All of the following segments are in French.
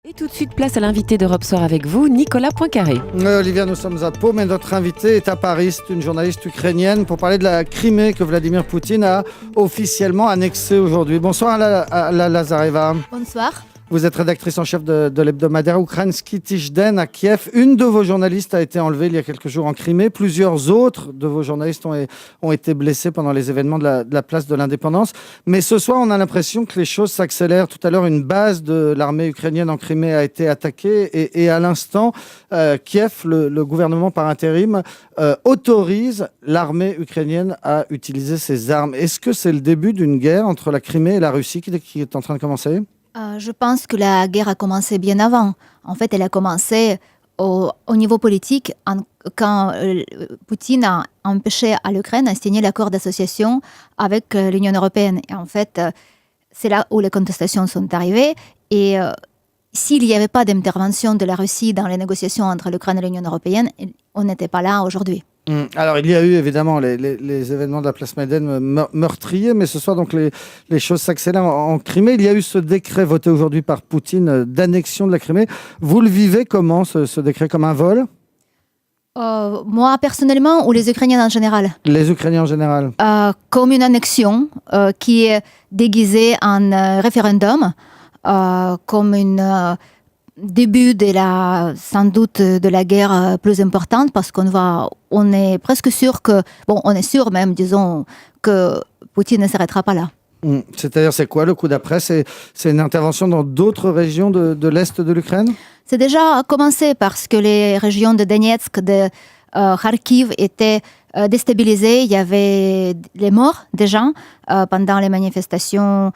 Et tout de suite, place à l'invité d'Europe Soir avec vous, Nicolas Poincaré. Olivia, nous sommes à Pau, mais notre invitée est à Paris. C'est une journaliste ukrainienne pour parler de la Crimée que Vladimir Poutine a officiellement annexée aujourd'hui. Bonsoir à la Lazareva. Bonsoir. Vous êtes rédactrice en chef de l'hebdomadaire Ukrainsky Tijden à Kiev. Une de vos journalistes a été enlevée il y a quelques jours en Crimée. Plusieurs autres de vos journalistes ont été blessés pendant les événements de la place de l'Indépendance. Mais ce soir, on a l'impression que les choses s'accélèrent. Tout à l'heure, une base de l'armée ukrainienne en Crimée a été attaquée. Et à l'instant, Kiev, le gouvernement par intérim, autorise l'armée ukrainienne à utiliser ses armes. Est-ce que c'est le début d'une guerre entre la Crimée et la Russie qui est en train de commencer ? Je pense que la guerre a commencé bien avant. En fait, elle a commencé au niveau politique quand Poutine a empêché à l'Ukraine de signer l'accord d'association avec l'Union européenne. Et en fait, c'est là où les contestations sont arrivées. Et s'il n'y avait pas d'intervention de la Russie dans les négociations entre l'Ukraine et l'Union européenne, on n'était pas là aujourd'hui. Alors, il y a eu évidemment les événements de la place Maïdan meurtriers, mais ce soir, donc, les choses s'accélèrent en Crimée. Il y a eu ce décret voté aujourd'hui par Poutine d'annexion de la Crimée. Vous le vivez comment, ce décret, comme un vol ? Moi, personnellement, ou les Ukrainiens en général ? Les Ukrainiens en général. Comme une annexion qui est déguisée en référendum, comme une... début sans doute de la guerre plus importante parce on est presque sûr on est sûr même, disons, que Poutine ne s'arrêtera pas là. C'est-à-dire, c'est quoi le coup d'après ? C'est une intervention dans d'autres régions de l'Est de l'Ukraine ? C'est déjà commencé parce que les régions de Donetsk, de Kharkiv étaient déstabilisées. Il y avait les morts des gens pendant les manifestations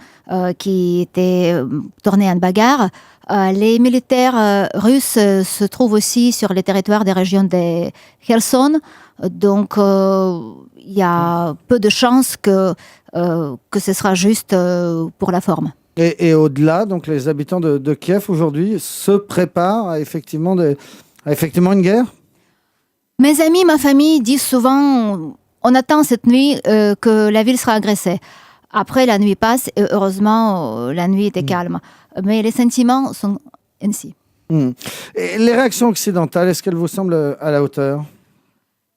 qui étaient tournées en bagarre. Les militaires russes se trouvent aussi sur les territoires des régions de Kherson. Donc, il y a peu de chances que ce sera juste pour la forme. Et au-delà, donc les habitants de Kiev aujourd'hui se préparent à effectivement une guerre ? Mes amis, ma famille disent souvent on attend cette nuit que la ville sera agressée. Après, la nuit passe et heureusement, la nuit était calme. Mais les sentiments sont ainsi. Et les réactions occidentales, est-ce qu'elles vous semblent à la hauteur ?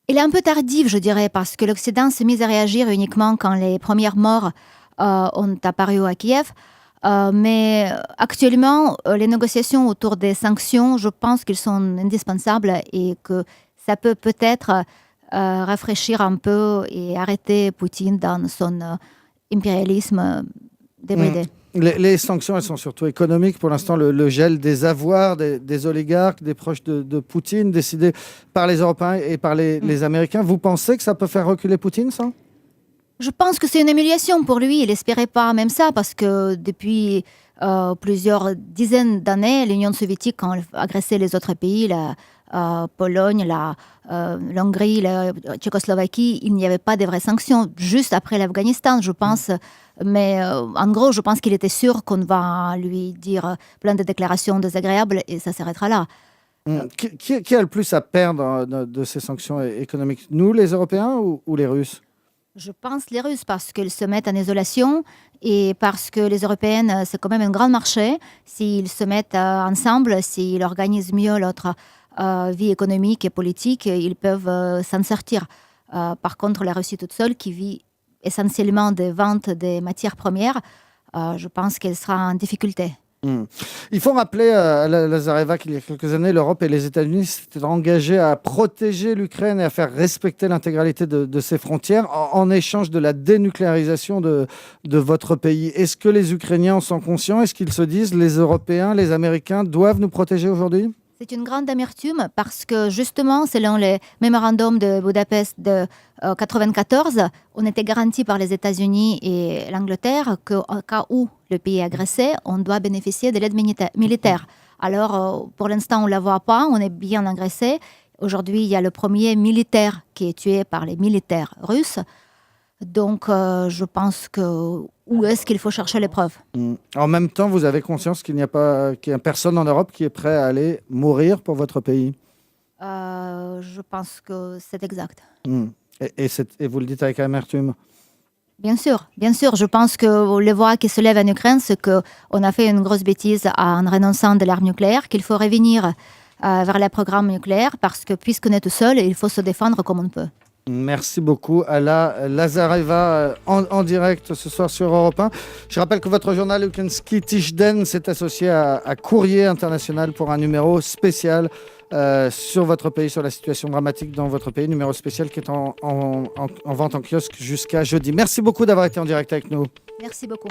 Elle est un peu tardive, je dirais, parce que l'Occident s'est mis à réagir uniquement quand les premières morts ont apparu à Kiev. Mais actuellement, les négociations autour des sanctions, je pense qu'elles sont indispensables et que ça peut peut-être rafraîchir un peu et arrêter Poutine dans son impérialisme débridé. Les sanctions, elles sont surtout économiques. Pour l'instant, le gel des avoirs des oligarques, des proches de Poutine, décidé par les Européens et par les Américains. Vous pensez que ça peut faire reculer Poutine, ça ? Je pense que c'est une humiliation pour lui. Il n'espérait pas même ça parce que depuis plusieurs dizaines d'années, l'Union soviétique, quand elle agressait les autres pays, la Pologne, l'Hongrie, la Tchécoslovaquie, il n'y avait pas de vraies sanctions. Juste après l'Afghanistan, je pense. Mais en gros, je pense qu'il était sûr qu'on va lui dire plein de déclarations désagréables et ça s'arrêtera là. Qui a le plus à perdre de ces sanctions économiques ? Nous, les Européens ou les Russes ? Je pense les Russes parce qu'ils se mettent en isolation et parce que les Européennes, c'est quand même un grand marché. S'ils se mettent ensemble, s'ils organisent mieux leur vie économique et politique, ils peuvent s'en sortir. Par contre, la Russie toute seule, qui vit essentiellement des ventes des matières premières, je pense qu'elle sera en difficulté. Il faut rappeler à Lazareva qu'il y a quelques années, l'Europe et les États-Unis s'étaient engagés à protéger l'Ukraine et à faire respecter l'intégralité de ses frontières en échange de la dénucléarisation de votre pays. Est-ce que les Ukrainiens en sont conscients ? Est-ce qu'ils se disent les Européens, les Américains doivent nous protéger aujourd'hui ? C'est une grande amertume parce que justement, selon les mémorandums de Budapest de 1994, on était garanti par les États-Unis et l'Angleterre qu'au cas où le pays est agressé, on doit bénéficier de l'aide militaire. Alors, pour l'instant, on ne la voit pas, on est bien agressé. Aujourd'hui, il y a le premier militaire qui est tué par les militaires russes. Donc, je pense que où est-ce qu'il faut chercher les preuves ? En même temps, vous avez conscience qu'il n'y a personne en Europe qui est prêt à aller mourir pour votre pays ? Je pense que c'est exact. Et vous le dites avec amertume ? Bien sûr. Je pense que les voix qui se lèvent en Ukraine, c'est qu'on a fait une grosse bêtise en renonçant de l'arme nucléaire, qu'il faut revenir vers le programme nucléaire, parce que puisqu'on est tout seul, il faut se défendre comme on peut. Merci beaucoup, Alla Lazareva, en direct ce soir sur Europe 1. Je rappelle que votre journal Ukrainsky Tijden s'est associé à Courrier International pour un numéro spécial sur votre pays, sur la situation dramatique dans votre pays. Numéro spécial qui est en vente en kiosque jusqu'à jeudi. Merci beaucoup d'avoir été en direct avec nous. Merci beaucoup.